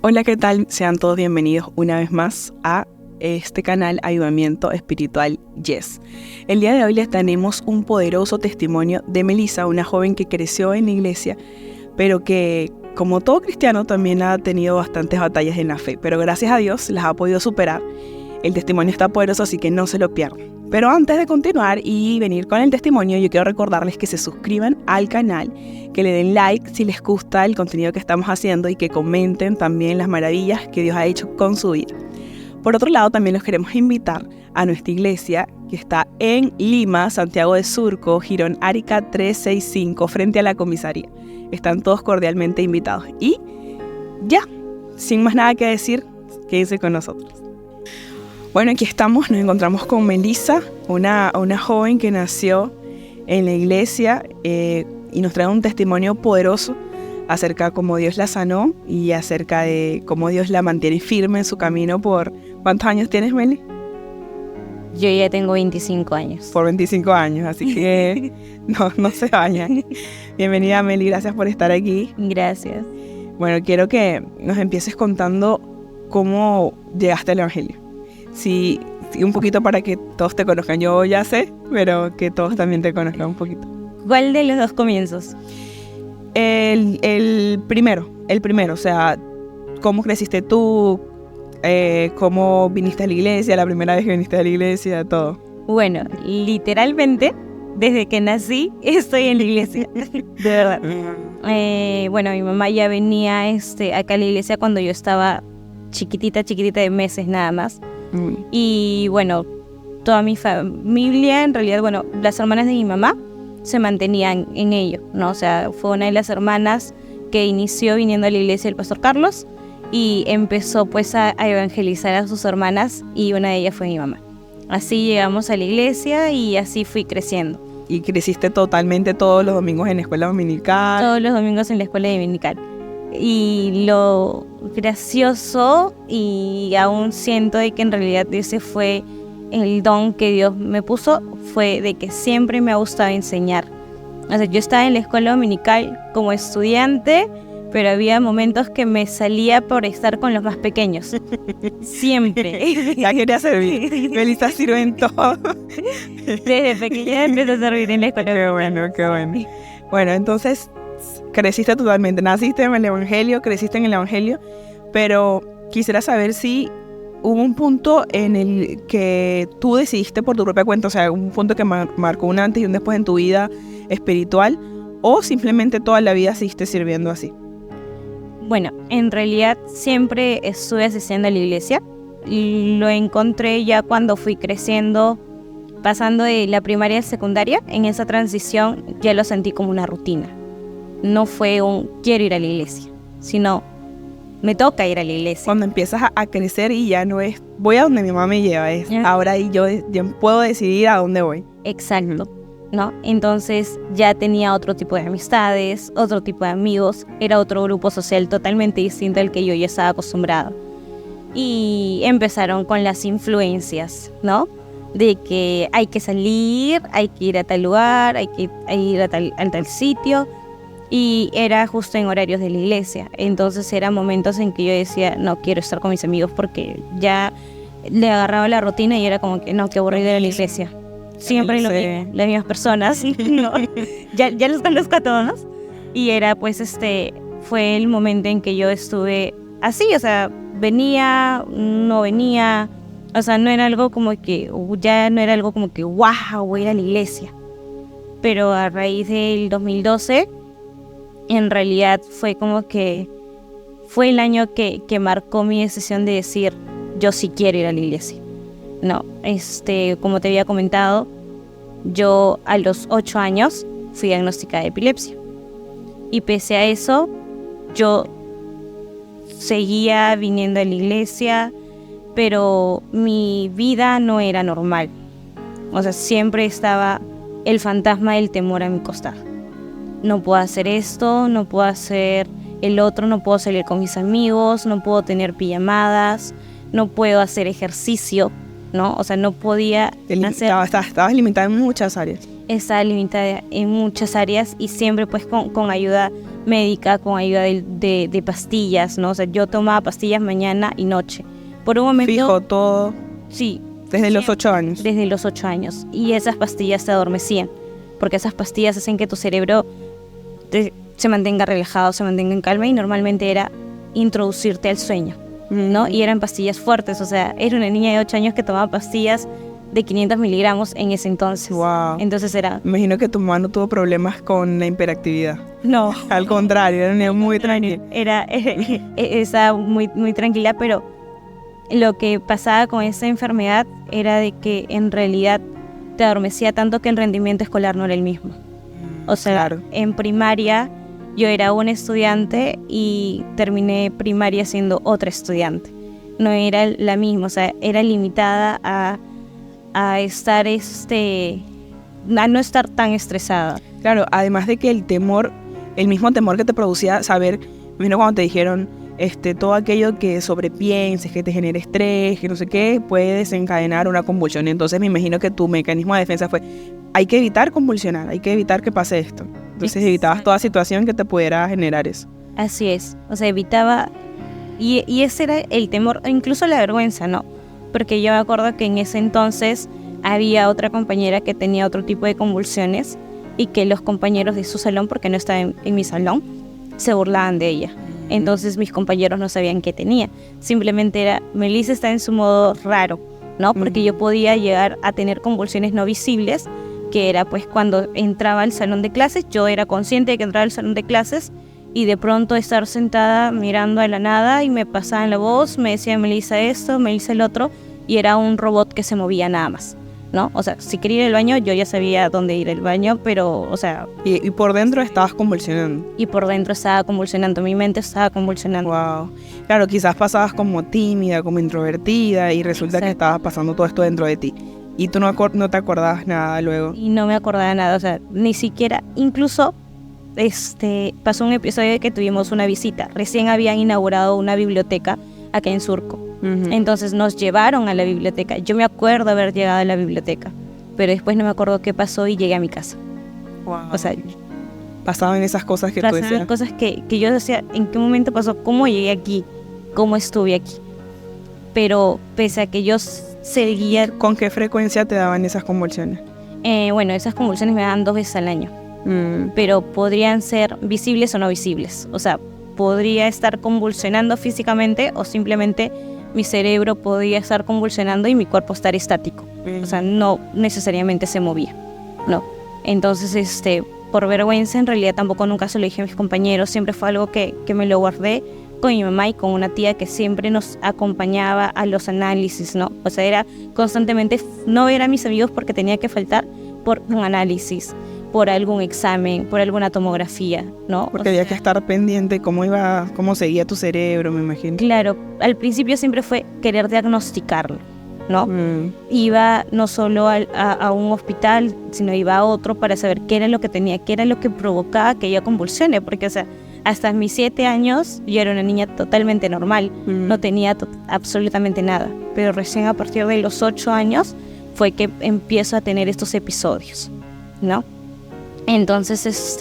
Hola, ¿qué tal? Sean todos bienvenidos una vez más a este canal Avivamiento Espiritual Yes. El día de hoy les tenemos un poderoso testimonio de Melissa, una joven que creció en la iglesia, pero que, como todo cristiano, también ha tenido bastantes batallas en la fe, pero gracias a Dios las ha podido superar. El testimonio está poderoso, así que no se lo pierdan. Pero antes de continuar y venir con el testimonio, yo quiero recordarles que se suscriban al canal, que le den like si les gusta el contenido que estamos haciendo y que comenten también las maravillas que Dios ha hecho con su vida. Por otro lado, también los queremos invitar a nuestra iglesia que está en Lima, Santiago de Surco, Girón Arica 365, frente a la comisaría. Están todos cordialmente invitados. Y ya, sin más nada que decir, quédense con nosotros. Bueno, aquí estamos, nos encontramos con Melissa, una joven que nació en la iglesia y nos trae un testimonio poderoso acerca de cómo Dios la sanó y acerca de cómo Dios la mantiene firme en su camino por... ¿Cuántos años tienes, Meli? Yo ya tengo 25 años. Por 25 años, así que no se vayan. Bienvenida, Meli, gracias por estar aquí. Gracias. Bueno, quiero que nos empieces contando cómo llegaste al Evangelio. Sí, un poquito para que todos te conozcan. Yo ya sé, pero que todos también te conozcan un poquito. ¿Cuál de los dos comienzos? El primero, o sea, ¿cómo creciste tú? ¿Cómo viniste a la iglesia? La primera vez que viniste a la iglesia, todo. Bueno, literalmente, desde que nací, estoy en la iglesia. De verdad. Bueno, mi mamá ya venía acá a la iglesia cuando yo estaba chiquitita de meses nada más. Y bueno, toda mi familia, en realidad, bueno, las hermanas de mi mamá se mantenían en ello, ¿no? O sea, fue una de las hermanas que inició viniendo a la iglesia el pastor Carlos y empezó pues a evangelizar a sus hermanas y una de ellas fue mi mamá. Así llegamos a la iglesia y así fui creciendo. ¿Y creciste totalmente todos los domingos en la escuela dominical? Todos los domingos en la escuela dominical. Y lo gracioso, y aún siento de que en realidad ese fue el don que Dios me puso, fue de que siempre me ha gustado enseñar. O sea, yo estaba en la escuela dominical como estudiante, pero había momentos que me salía por estar con los más pequeños. Siempre. Ya quería servir. Melissa sirve en todo. Desde pequeña empecé a servir en la escuela. Qué bueno. Bueno, entonces creciste totalmente. Naciste en el Evangelio, creciste en el Evangelio, pero quisiera saber si hubo un punto en el que tú decidiste por tu propia cuenta, o sea, un punto que marcó un antes y un después en tu vida espiritual, o simplemente toda la vida seguiste sirviendo así. Bueno, en realidad siempre estuve asistiendo a la iglesia. Lo encontré ya cuando fui creciendo, pasando de la primaria a secundaria. En esa transición ya lo sentí como una rutina. No fue un quiero ir a la iglesia, sino me toca ir a la iglesia. Cuando empiezas a crecer y ya no es voy a donde mi mamá me lleva, es ahora y yo puedo decidir a dónde voy. Exacto, ¿no? Entonces ya tenía otro tipo de amistades, otro tipo de amigos, era otro grupo social totalmente distinto al que yo ya estaba acostumbrada. Y empezaron con las influencias, ¿no? De que hay que salir, hay que ir a tal lugar, hay que ir a tal sitio. Y era justo en horarios de la iglesia. Entonces eran momentos en que yo decía, no quiero estar con mis amigos porque ya le agarraba la rutina y era como que no, qué aburrido ir a la iglesia. Siempre lo mismo, las mismas personas. ¿No? ya los conozco a todos. Y era pues fue el momento en que yo estuve así, o sea, venía, no venía. O sea, no era algo como que, ya no era algo como que, wow, voy a ir a la iglesia. Pero a raíz del 2012... en realidad fue como que fue el año que marcó mi decisión de decir yo sí quiero ir a la iglesia. No, como te había comentado, yo a los 8 años fui diagnosticada de epilepsia. Y pese a eso, yo seguía viniendo a la iglesia, pero mi vida no era normal. O sea, siempre estaba el fantasma del temor a mi costado. No puedo hacer esto, no puedo hacer el otro, no puedo salir con mis amigos, no puedo tener pijamadas, no puedo hacer ejercicio, ¿no? O sea, no podía hacer... Estabas limitada en muchas áreas. Estaba limitada en muchas áreas y siempre pues con ayuda médica con ayuda de pastillas, ¿no? O sea, yo tomaba pastillas mañana y noche. Por un momento... Fijo todo. Sí. Desde los 8 años. Desde los 8 años. Y esas pastillas te adormecían, porque esas pastillas hacen que tu cerebro se mantenga relajado, se mantenga en calma, y normalmente era introducirte al sueño, ¿no? Y eran pastillas fuertes, o sea, era una niña de 8 años que tomaba pastillas de 500 miligramos en ese entonces. Wow. Entonces era... Me imagino que tu mamá no tuvo problemas con la hiperactividad. No. Al contrario, era una niña muy tranquila. Estaba muy, muy tranquila, pero lo que pasaba con esa enfermedad era de que en realidad te adormecía tanto que el rendimiento escolar no era el mismo. O sea, claro. En primaria yo era una estudiante y terminé primaria siendo otra estudiante. No era la misma, o sea, era limitada a estar a no estar tan estresada. Claro, además de que el mismo temor que te producía saber, vino cuando te dijeron todo aquello que sobrepienses, que te genere estrés, que no sé qué, puede desencadenar una convulsión. Entonces me imagino que tu mecanismo de defensa fue, hay que evitar convulsionar, hay que evitar que pase esto. Entonces evitabas toda situación que te pudiera generar eso. Así es, o sea, evitaba, y ese era el temor, incluso la vergüenza, ¿no? Porque yo me acuerdo que en ese entonces había otra compañera que tenía otro tipo de convulsiones y que los compañeros de su salón, porque no estaba en mi salón, se burlaban de ella. Entonces mis compañeros no sabían qué tenía. Simplemente era, Melissa está en su modo raro, ¿no? Porque yo podía llegar a tener convulsiones no visibles, que era pues cuando entraba al salón de clases, yo era consciente de que entraba al salón de clases y de pronto estar sentada mirando a la nada y me pasaban la voz, me decía Melissa esto, Melissa el otro, y era un robot que se movía nada más, ¿no? O sea, si quería ir al baño, yo ya sabía dónde ir al baño, pero, o sea... Y por dentro estabas convulsionando. Y por dentro estaba convulsionando, mi mente estaba convulsionando. Wow. Claro, quizás pasabas como tímida, como introvertida, y resulta que estabas pasando todo esto dentro de ti. Y tú no te acordabas nada luego. Y no me acordaba nada, o sea, ni siquiera, incluso... pasó un episodio de que tuvimos una visita. Recién habían inaugurado una biblioteca acá en Surco. Entonces nos llevaron a la biblioteca. Yo me acuerdo haber llegado a la biblioteca, pero después no me acuerdo qué pasó y llegué a mi casa. Wow. O sea, pasaban esas cosas que tú decías. Pasaban cosas que yo decía, ¿en qué momento pasó? ¿Cómo llegué aquí? ¿Cómo estuve aquí? Pero pese a que yo seguía... ¿Con qué frecuencia te daban esas convulsiones? Bueno, esas convulsiones me daban 2 veces al año. Pero podrían ser visibles o no visibles. O sea, podría estar convulsionando físicamente o simplemente mi cerebro podía estar convulsionando y mi cuerpo estar estático. O sea, no necesariamente se movía, no. Entonces, por vergüenza, en realidad tampoco nunca se lo dije a mis compañeros. Siempre fue algo que me lo guardé con mi mamá y con una tía que siempre nos acompañaba a los análisis, ¿no? O sea, era constantemente no ver a mis amigos porque tenía que faltar por un análisis, por algún examen, por alguna tomografía, ¿no? Porque había que estar pendiente cómo seguía tu cerebro, me imagino. Claro, al principio siempre fue querer diagnosticarlo, ¿no? Iba no solo a un hospital, sino iba a otro para saber qué era lo que tenía, qué era lo que provocaba que ella convulsione, porque, o sea, hasta mis 7 años yo era una niña totalmente normal, no tenía absolutamente nada, pero recién a partir de los 8 años fue que empiezo a tener estos episodios, ¿no? Entonces,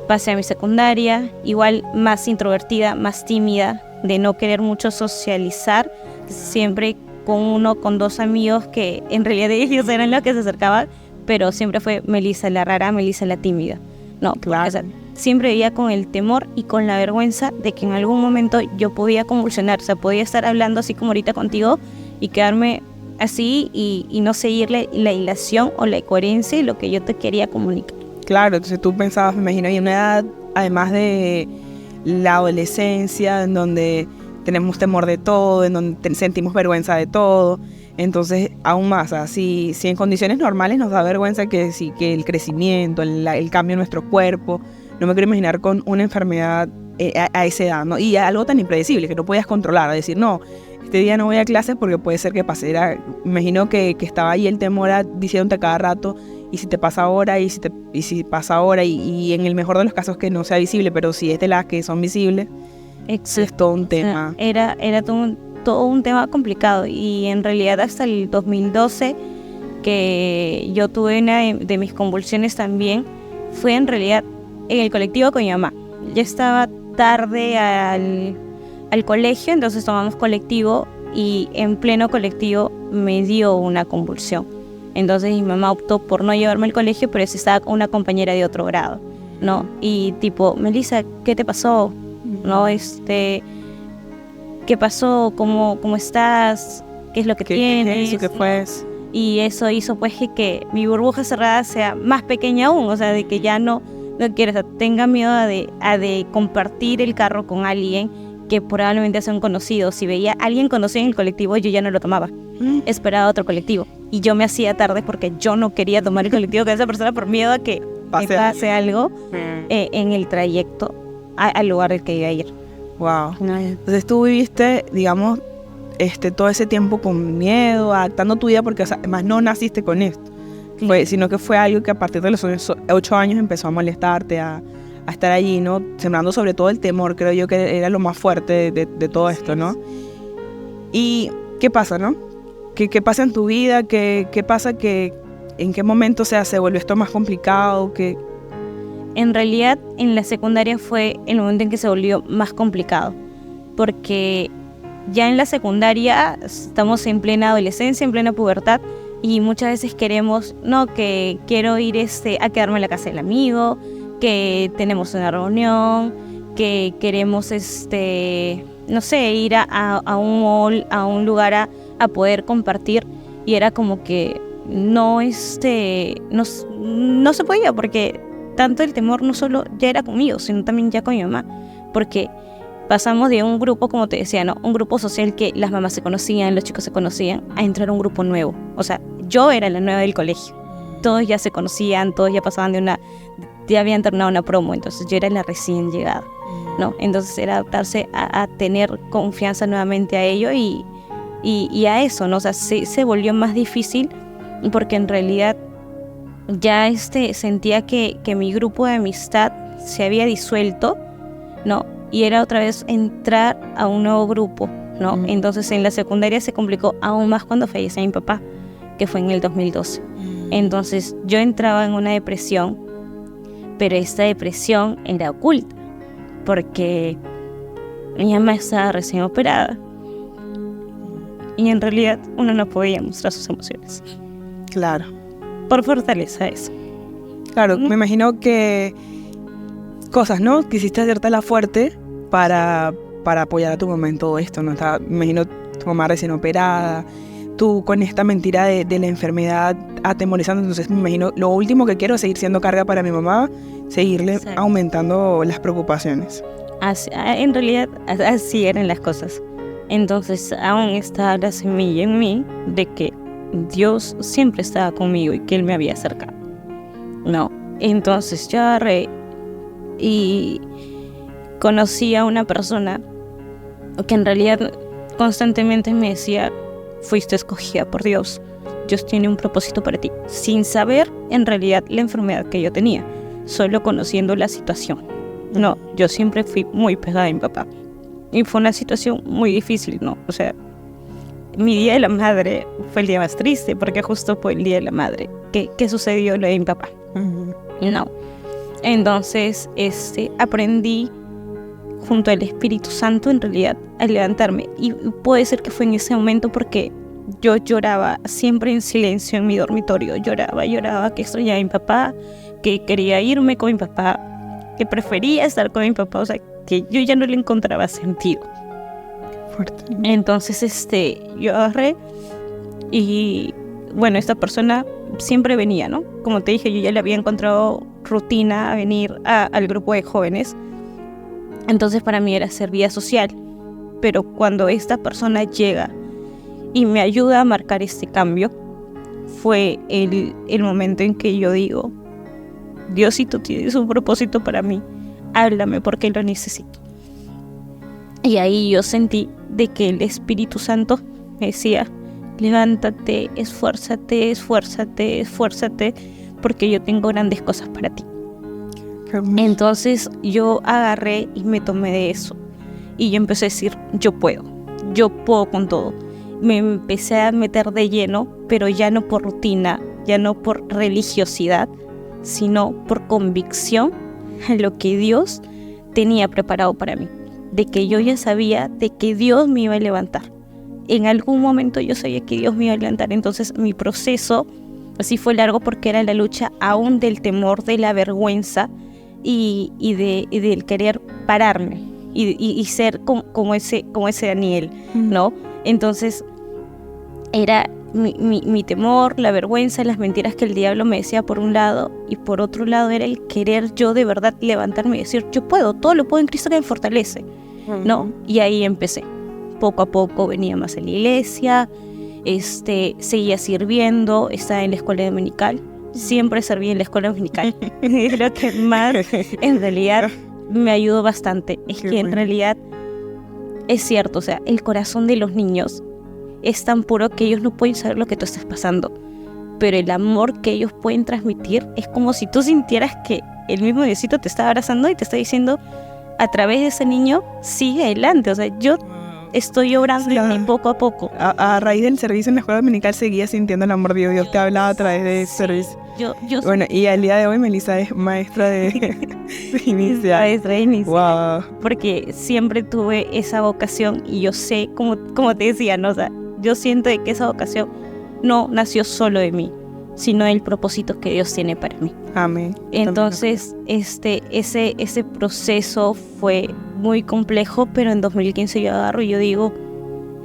pasé a mi secundaria, igual más introvertida, más tímida, de no querer mucho socializar, siempre con 2 amigos que en realidad ellos eran los que se acercaban, pero siempre fue Melissa la rara, Melissa la tímida, ¿no? Claro. O sea, siempre vivía con el temor y con la vergüenza de que en algún momento yo podía convulsionar, o sea, podía estar hablando así como ahorita contigo y quedarme así y no seguirle la hilación o la coherencia y lo que yo te quería comunicar. Claro, entonces tú pensabas, me imagino, hay una edad, además de la adolescencia, en donde tenemos temor de todo, en donde sentimos vergüenza de todo, entonces aún más, o sea, si en condiciones normales nos da vergüenza que el crecimiento, el cambio en nuestro cuerpo, no me quiero imaginar con una enfermedad a esa edad, ¿no? Y algo tan impredecible que no podías controlar, decir, no, este día no voy a clases porque puede ser que pase. Me imagino que estaba ahí el temor diciéndote cada rato, y si te pasa ahora, y si pasa ahora, y en el mejor de los casos que no sea visible, pero si es de las que son visibles, es todo un tema. Era todo un tema complicado, y en realidad hasta el 2012 que yo tuve una de mis convulsiones también, fue en realidad en el colectivo con mi mamá, ya estaba tarde al colegio, entonces tomamos colectivo y en pleno colectivo me dio una convulsión. Entonces mi mamá optó por no llevarme al colegio, pero sí estaba con una compañera de otro grado, ¿no? Y tipo, Melissa, ¿qué te pasó? ¿No? ¿Qué pasó? ¿Cómo estás? ¿Qué es lo que tienes? ¿Qué fue? Y eso hizo pues que mi burbuja cerrada sea más pequeña aún, o sea, de que ya no quiero, o sea, tenga miedo a de compartir el carro con alguien que probablemente sea un conocido. Si veía a alguien conocido en el colectivo, yo ya no lo tomaba. Esperaba otro colectivo. Y yo me hacía tarde porque yo no quería tomar el colectivo con esa persona por miedo a que me pase algo en el trayecto al lugar al que iba a ir. Wow. Entonces tú viviste, digamos, todo ese tiempo con miedo, adaptando tu vida, porque además no naciste con esto. Sino que fue algo que a partir de los 8 años empezó a molestarte, a estar allí, ¿no? Sembrando sobre todo el temor, creo yo que era lo más fuerte de todo esto, ¿no? ¿Y qué pasa, no? ¿Qué pasa en tu vida? ¿Qué pasa en qué momento se vuelve esto más complicado? En realidad, en la secundaria fue el momento en que se volvió más complicado, porque ya en la secundaria estamos en plena adolescencia, en plena pubertad, y muchas veces queremos, no, que quiero ir a quedarme en la casa del amigo, que tenemos una reunión, que queremos, no sé, ir a un mall, a un lugar a poder compartir, y era como que no se podía, porque tanto el temor no solo ya era conmigo, sino también ya con mi mamá, porque pasamos de un grupo, como te decía, ¿no? Un grupo social que las mamás se conocían, los chicos se conocían, a entrar a un grupo nuevo. O sea, yo era la nueva del colegio. Todos ya se conocían, todos ya pasaban ya habían terminado una promo, entonces yo era la recién llegada, ¿no? Entonces era adaptarse a tener confianza nuevamente a ello y a eso, ¿no? O sea, se volvió más difícil porque en realidad ya sentía que mi grupo de amistad se había disuelto, ¿no? Y era otra vez entrar a un nuevo grupo, ¿no? Entonces en la secundaria se complicó aún más cuando falleció mi papá, que fue en el 2012. Entonces yo entraba en una depresión, pero esta depresión era oculta, porque mi mamá estaba recién operada y en realidad uno no podía mostrar sus emociones. Claro. Por fortaleza eso. Claro, me imagino que cosas, ¿no? Quisiste hacértela fuerte para apoyar a tu mamá en todo esto, ¿no? Me imagino tu mamá recién operada, tú con esta mentira de la enfermedad atemorizando, entonces me imagino lo último que quiero es seguir siendo carga para mi mamá, seguirle aumentando las preocupaciones. En realidad así eran las cosas. Entonces aún estaba la semilla en mí de que Dios siempre estaba conmigo y que Él me había acercado, ¿no? Entonces yo agarré y conocí a una persona que en realidad constantemente me decía: fuiste escogida por Dios, Dios tiene un propósito para ti, sin saber en realidad la enfermedad que yo tenía, solo conociendo la situación. No, yo siempre fui muy pegada a mi papá y fue una situación muy difícil, ¿no? O sea, mi día de la madre fue el día más triste porque justo fue el día de la madre que sucedió lo de mi papá. No. Entonces aprendí junto al Espíritu Santo en realidad a levantarme, y puede ser que fue en ese momento porque yo lloraba siempre en silencio en mi dormitorio, lloraba que extrañaba a mi papá, que quería irme con mi papá, que prefería estar con mi papá, o sea, que yo ya no le encontraba sentido. Fuerte. Entonces yo agarré y bueno, esta persona siempre venía, ¿no? Como te dije, yo ya le había encontrado rutina a venir al grupo de jóvenes. Entonces para mí era ser vida social. Pero cuando esta persona llega y me ayuda a marcar este cambio, fue el momento en que yo digo: Dios, si tú tienes un propósito para mí, háblame porque lo necesito. Y ahí yo sentí de que el Espíritu Santo me decía: levántate, esfuérzate, porque yo tengo grandes cosas para ti. Entonces yo agarré y me tomé de eso. Y yo empecé a decir: yo puedo con todo. Me empecé a meter de lleno, pero ya no por rutina, ya no por religiosidad, sino por convicción a lo que Dios tenía preparado para mí, de que yo ya sabía de que Dios me iba a levantar. En algún momento yo sabía que Dios me iba a levantar, entonces mi proceso así fue largo porque era la lucha aún del temor, de la vergüenza y del querer pararme y ser como ese Daniel, ¿no? Entonces era mi temor, la vergüenza, las mentiras que el diablo me decía por un lado, y por otro lado era el querer yo de verdad levantarme y decir, yo puedo, todo lo puedo en Cristo que me fortalece, ¿no? Y ahí empecé. Poco a poco venía más a la iglesia, seguía sirviendo, estaba en la escuela dominical, siempre serví en la escuela dominical. Lo que más en realidad me ayudó bastante es que en realidad es cierto, o sea, el corazón de los niños es tan puro que ellos no pueden saber lo que tú estás pasando, pero el amor que ellos pueden transmitir es como si tú sintieras que el mismo Diosito te está abrazando y te está diciendo a través de ese niño, sigue adelante. O sea, yo estoy obrando en mí poco a poco. A raíz del servicio en la escuela dominical seguía sintiendo el amor de Dios. Dios te hablaba a través de ese servicio. Bueno, y al día de hoy Melissa es maestra de inicial. Maestra de inicial. Wow. Porque siempre tuve esa vocación y yo sé, como te decía, ¿no? O sea, yo siento de que esa vocación no nació solo de mí, sino del propósito que Dios tiene para mí. Amén. Entonces, ese proceso fue muy complejo, pero en 2015 yo agarro y yo digo,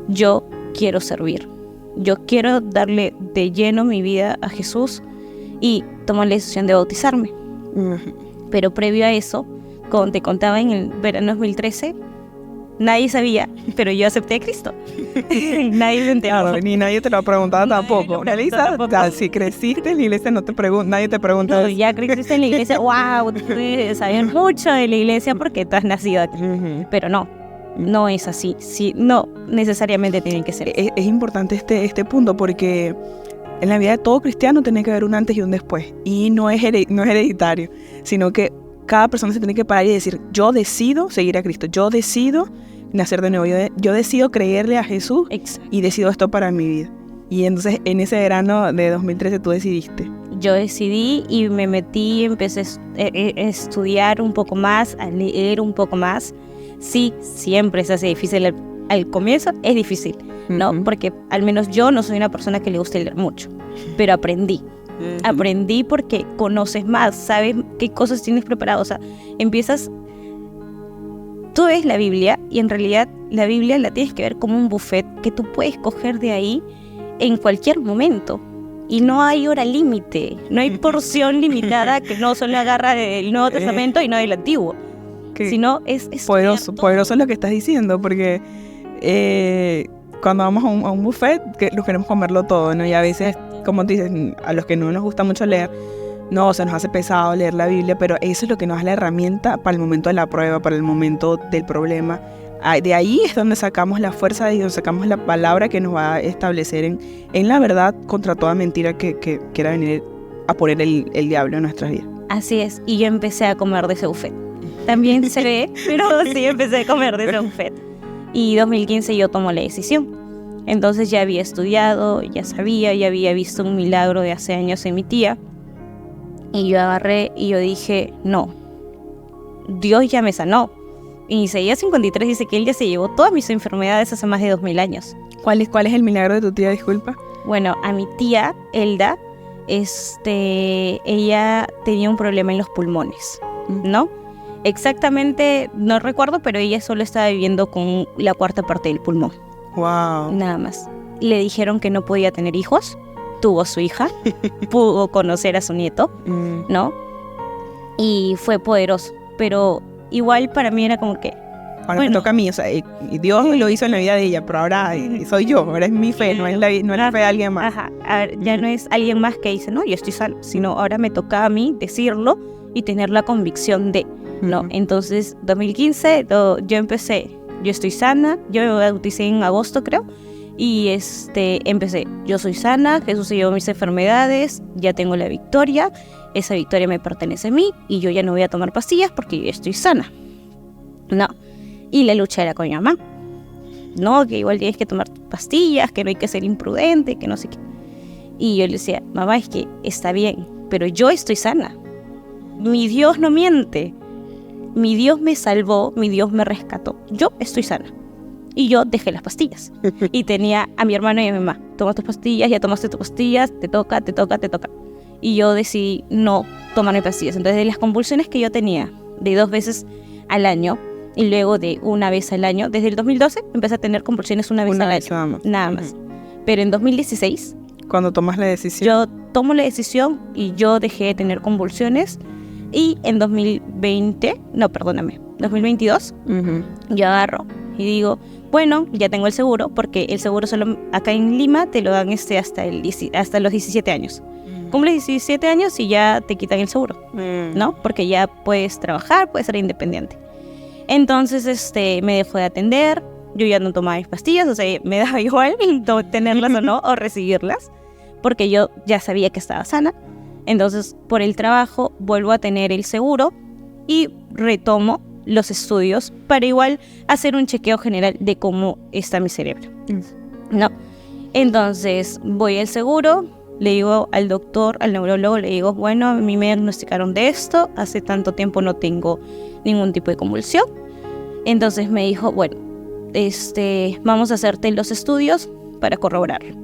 yo quiero servir. Yo quiero darle de lleno mi vida a Jesús y tomar la decisión de bautizarme. Pero previo a eso, como te contaba en el verano 2013, nadie sabía, pero yo acepté a Cristo. Nadie se enteró. Claro, ni nadie te lo ha preguntado tampoco. Melissa, si creciste en la iglesia, nadie te pregunta. No, ya creciste en la iglesia, wow, tú sabías mucho de la iglesia porque tú has nacido aquí. Pero no es así. Sí, no necesariamente tienen que ser. Es importante este punto porque en la vida de todo cristiano tiene que haber un antes y un después. Y no es hereditario, sino que cada persona se tiene que parar y decir, yo decido seguir a Cristo, yo decido nacer de nuevo, yo decido creerle a Jesús. Exacto. Y decido esto para mi vida. Y entonces en ese verano de 2013 tú decidiste. Yo decidí y me metí, empecé a estudiar un poco más, a leer un poco más. Sí, siempre se hace difícil, al comienzo es difícil, ¿no? Porque al menos yo no soy una persona que le guste leer mucho, pero aprendí. Aprendí porque conoces más, sabes qué cosas tienes preparado. O sea, tú ves la Biblia y en realidad la Biblia la tienes que ver como un buffet que tú puedes coger de ahí en cualquier momento. Y no hay hora límite, no hay porción limitada que no solo agarra del Nuevo Testamento y no del Antiguo. Sino es poderoso lo que estás diciendo, porque cuando vamos a un buffet nos queremos comerlo todo, ¿no? Y a veces, como te dices, a los que no nos gusta mucho leer, no, se nos hace pesado leer la Biblia, pero eso es lo que nos da la herramienta para el momento de la prueba, para el momento del problema. De ahí es donde sacamos la fuerza de Dios, sacamos la palabra que nos va a establecer en la verdad contra toda mentira que quiera venir a poner el diablo en nuestras vidas. Así es, y yo empecé a comer de ese buffet. También se ve, pero sí empecé a comer de ese buffet. Y 2015 yo tomo la decisión. Entonces ya había estudiado, ya sabía, ya había visto un milagro de hace años en mi tía. Y yo agarré y yo dije, no, Dios ya me sanó. Y Isaías 53 dice que Él ya se llevó todas mis enfermedades hace más de 2000 años. ¿Cuál es el milagro de tu tía, disculpa? Bueno, a mi tía, Elda, ella tenía un problema en los pulmones, ¿no? Exactamente, no recuerdo, pero ella solo estaba viviendo con la cuarta parte del pulmón. Wow. Nada más. Le dijeron que no podía tener hijos, tuvo su hija, pudo conocer a su nieto, ¿no? Y fue poderoso, pero igual para mí era como que... Ahora me toca a mí, o sea, Dios lo hizo en la vida de ella, pero ahora soy yo, ahora es mi fe, no es la fe de alguien más. Ajá, a ver, ya no es alguien más que dice, no, yo estoy sano, sino ahora me toca a mí decirlo y tener la convicción de, ¿no? Entonces, 2015, yo empecé, yo estoy sana, yo me bauticé en agosto, creo, y empecé, yo soy sana, Jesús se llevó mis enfermedades, ya tengo la victoria, esa victoria me pertenece a mí, y yo ya no voy a tomar pastillas porque yo estoy sana, ¿no? Y la lucha era con mi mamá, no, que igual tienes que tomar pastillas, que no hay que ser imprudente, que no sé qué. Y yo le decía, mamá, es que está bien, pero yo estoy sana. Mi Dios no miente. mi Dios me salvó, mi Dios me rescató. Yo estoy sana. Y yo dejé las pastillas. Y tenía a mi hermano y a mi mamá. Toma tus pastillas, ya tomaste tus pastillas, te toca. Y yo decidí no tomar mis pastillas. Entonces, de las convulsiones que yo tenía de 2 veces al año y luego de 1 vez al año, desde el 2012 empecé a tener convulsiones 1 vez al año. Nada más. Pero en 2016... Cuando tomas la decisión. Yo tomo la decisión y yo dejé de tener convulsiones. Y en 2022, yo agarro y digo, bueno, ya tengo el seguro, porque el seguro solo acá en Lima te lo dan hasta los 17 años. Cumples 17 años y ya te quitan el seguro, ¿no? Porque ya puedes trabajar, puedes ser independiente. Entonces, me dejó de atender, yo ya no tomaba mis pastillas, o sea, me daba igual tenerlas o no, o recibirlas, porque yo ya sabía que estaba sana. Entonces, por el trabajo, vuelvo a tener el seguro y retomo los estudios para igual hacer un chequeo general de cómo está mi cerebro, ¿no? Entonces, voy al seguro, le digo al doctor, al neurólogo, le digo, bueno, a mí me diagnosticaron de esto, hace tanto tiempo no tengo ningún tipo de convulsión. Entonces me dijo, bueno, vamos a hacerte los estudios para corroborarlo,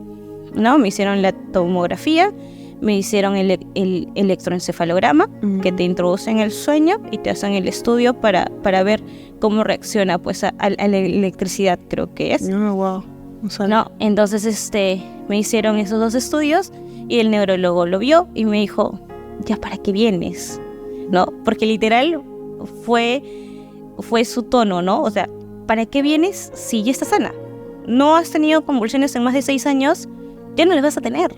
¿no? Me hicieron la tomografía, me hicieron el electroencefalograma, que te introducen el sueño y te hacen el estudio para ver cómo reacciona pues a la electricidad, creo que es. Wow. No, entonces me hicieron esos 2 estudios y el neurólogo lo vio y me dijo, ¿ya para qué vienes? ¿No? Porque literal fue su tono, ¿no? O sea, ¿para qué vienes si ya estás sana? No has tenido convulsiones en más de 6 años, ya no las vas a tener.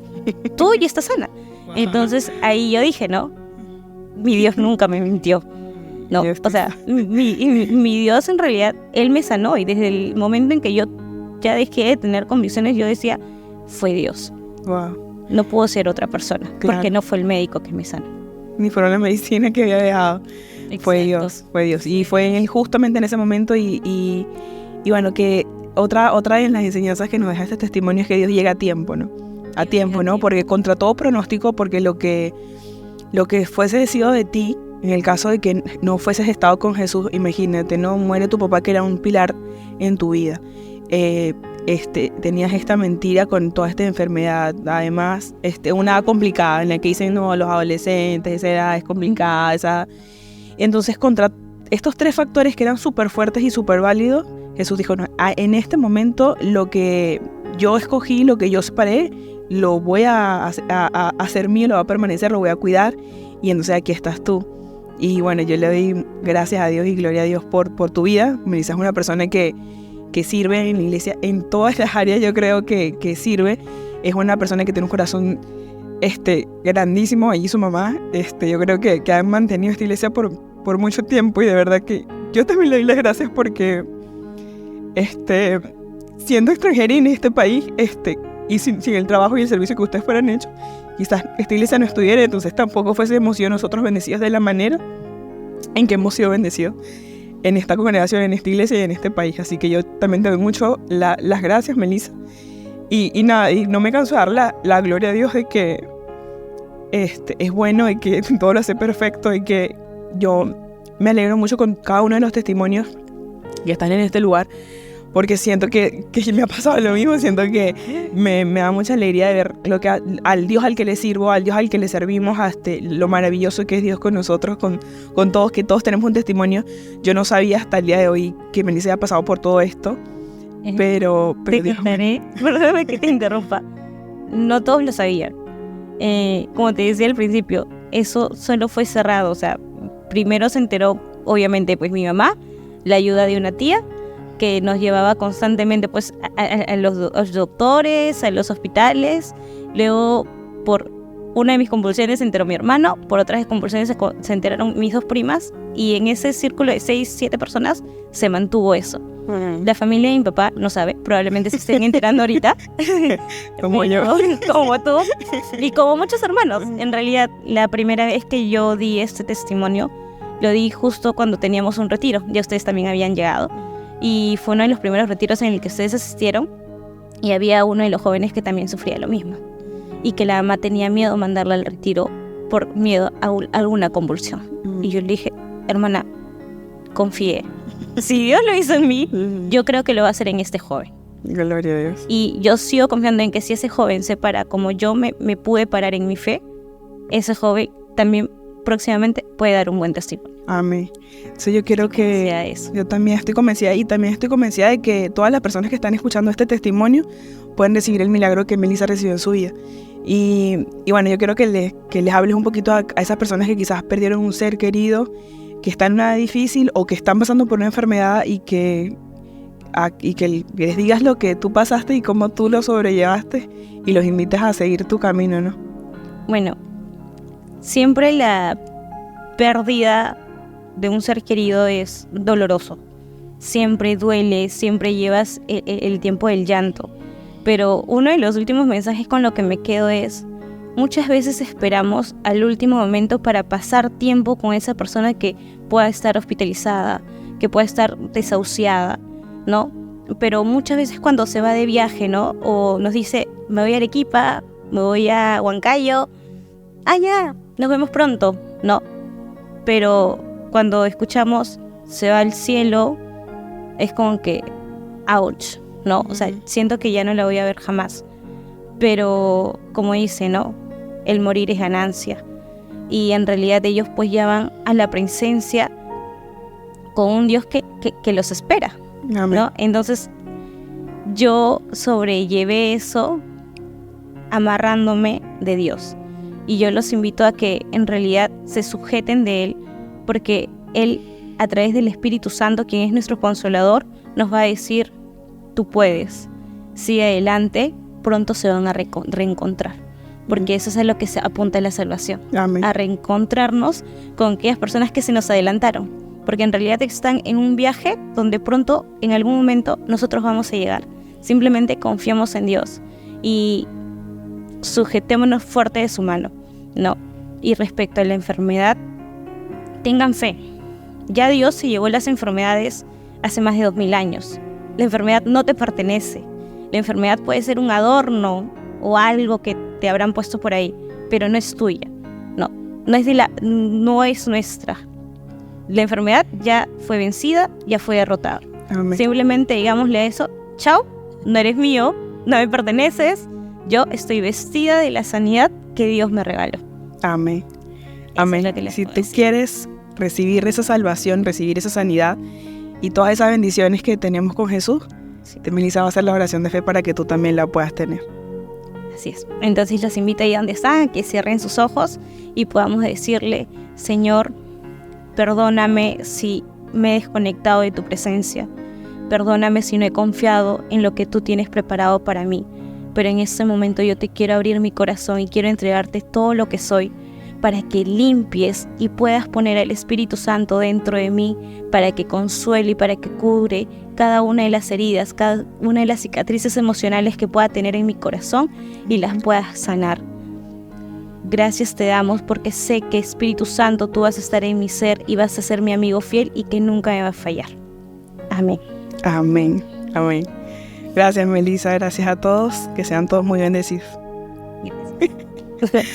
Tú ya estás sana. Entonces ahí yo dije, ¿no? Mi Dios nunca me mintió. No, o sea, mi Dios en realidad, Él me sanó. Y desde el momento en que yo ya dejé de tener convicciones, yo decía, fue Dios. Wow. No pudo ser otra persona, claro. Porque no fue el médico que me sanó. Ni fueron la medicina que había dejado. Exacto. Fue Dios. Y fue justamente en ese momento y bueno, que otra de las enseñanzas que nos deja este testimonio es que Dios llega a tiempo, ¿no? A tiempo, ¿no? Porque contra todo pronóstico, porque lo que fuese decidido de ti, en el caso de que no fueses estado con Jesús, imagínate, ¿no? Muere tu papá, que era un pilar en tu vida. Tenías esta mentira con toda esta enfermedad, además, una edad complicada, en la que dicen, no, los adolescentes, esa edad es complicada, Entonces, contra estos 3 factores que eran súper fuertes y súper válidos, Jesús dijo, no, en este momento lo que yo escogí, lo que yo separé, lo voy a hacer mío, lo voy a permanecer, lo voy a cuidar, y entonces aquí estás tú. Y bueno, yo le doy gracias a Dios y gloria a Dios por tu vida. Melissa es una persona que sirve en la iglesia, en todas las áreas yo creo que sirve. Es una persona que tiene un corazón grandísimo, ella y su mamá, yo creo que han mantenido esta iglesia por mucho tiempo, y de verdad que yo también le doy las gracias porque siendo extranjera en este país, y sin el trabajo y el servicio que ustedes fueran hecho, quizás esta iglesia no estuviera, entonces tampoco fuésemos sido nosotros bendecidos de la manera en que hemos sido bendecidos en esta congregación, en esta iglesia y en este país. Así que yo también te doy mucho las gracias, Melissa. Y nada, y no me canso de dar la gloria a Dios de que es bueno y que todo lo hace perfecto, y que yo me alegro mucho con cada uno de los testimonios que están en este lugar, porque siento que me ha pasado lo mismo. Siento que me da mucha alegría de ver lo que al Dios al que le sirvo, al Dios al que le servimos, lo maravilloso que es Dios con nosotros, con todos, que todos tenemos un testimonio. Yo no sabía hasta el día de hoy que Melissa había pasado por todo esto, pero te contaré, perdóname que te interrumpa, no todos lo sabían. Como te decía al principio, eso solo fue cerrado. O sea, primero se enteró, obviamente, pues mi mamá, la ayuda de una tía que nos llevaba constantemente pues a los doctores, a los hospitales. Luego, por una de mis convulsiones se enteró mi hermano, por otras convulsiones se enteraron mis 2 primas, y en ese círculo de 6, 7 personas se mantuvo eso. La familia de mi papá no sabe, probablemente se estén enterando ahorita. Como yo. Como tú. Y como muchos hermanos. En realidad, la primera vez que yo di este testimonio, lo di justo cuando teníamos un retiro. Ya ustedes también habían llegado. Y fue uno de los primeros retiros en el que ustedes asistieron. Y había uno de los jóvenes que también sufría lo mismo. Y que la mamá tenía miedo de mandarla al retiro por miedo a alguna convulsión. Y yo le dije, hermana, confié. Si Dios lo hizo en mí, yo creo que lo va a hacer en este joven. Gloria a Dios. Y yo sigo confiando en que si ese joven se para como yo me pude parar en mi fe, ese joven también próximamente puede dar un buen testimonio. Amén. Entonces yo quiero que sea eso. yo también estoy convencida, y también estoy convencida de que todas las personas que están escuchando este testimonio pueden recibir el milagro que Melissa recibió en su vida. Y bueno, yo quiero que les hables un poquito a esas personas que quizás perdieron un ser querido, que están en una difícil o que están pasando por una enfermedad, y que les digas lo que tú pasaste y cómo tú lo sobrellevaste, y los invites a seguir tu camino, ¿no? Bueno, siempre la pérdida de un ser querido es doloroso. Siempre duele, siempre llevas el tiempo del llanto. Pero uno de los últimos mensajes con lo que me quedo es: muchas veces esperamos al último momento para pasar tiempo con esa persona que pueda estar hospitalizada, que pueda estar desahuciada, ¿no? Pero muchas veces cuando se va de viaje, ¿no? O nos dice, me voy a Arequipa, me voy a Huancayo, ya, nos vemos pronto, ¿no? Pero cuando escuchamos, se va al cielo, es como que, ouch, ¿no? O sea, siento que ya no la voy a ver jamás. Pero, como dice, ¿no? El morir es ganancia. Y en realidad ellos pues ya van a la presencia con un Dios que los espera, ¿no? Entonces, yo sobrellevé eso amarrándome de Dios. Y yo los invito a que en realidad se sujeten de Él, porque Él, a través del Espíritu Santo, quien es nuestro consolador, nos va a decir, tú puedes, sigue adelante, pronto se van a reencontrar. Porque eso es a lo que se apunta a la salvación. Amén. A reencontrarnos con aquellas personas que se nos adelantaron. Porque en realidad están en un viaje donde pronto, en algún momento, nosotros vamos a llegar. Simplemente confiamos en Dios y sujetémonos fuerte de su mano, ¿no? Y respecto a la enfermedad, tengan fe. Ya Dios se llevó las enfermedades hace más de 2000 años. La enfermedad no te pertenece. La enfermedad puede ser un adorno o algo que te habrán puesto por ahí, pero no es tuya. No es nuestra. La enfermedad ya fue vencida, ya fue derrotada. Amén. Simplemente digámosle a eso, chao, no eres mío, no me perteneces, yo estoy vestida de la sanidad que Dios me regaló. Amén. Eso Amén. es lo que les Si puedo tú decir. quieres recibir esa salvación, recibir esa sanidad y todas esas bendiciones que tenemos con Jesús, Sí. Melissa va a hacer la oración de fe para que tú también la puedas tener. Así es. Entonces los invito ahí donde están, que cierren sus ojos y podamos decirle, Señor, perdóname si me he desconectado de tu presencia. Perdóname si no he confiado en lo que tú tienes preparado para mí. Pero en este momento yo te quiero abrir mi corazón y quiero entregarte todo lo que soy, para que limpies y puedas poner al Espíritu Santo dentro de mí, para que consuele y para que cubre cada una de las heridas, cada una de las cicatrices emocionales que pueda tener en mi corazón y las puedas sanar. Gracias te damos porque sé que, Espíritu Santo, tú vas a estar en mi ser y vas a ser mi amigo fiel y que nunca me va a fallar. Amén. Amén. Amén. Gracias, Melissa. Gracias a todos. Que sean todos muy bendecidos. Gracias.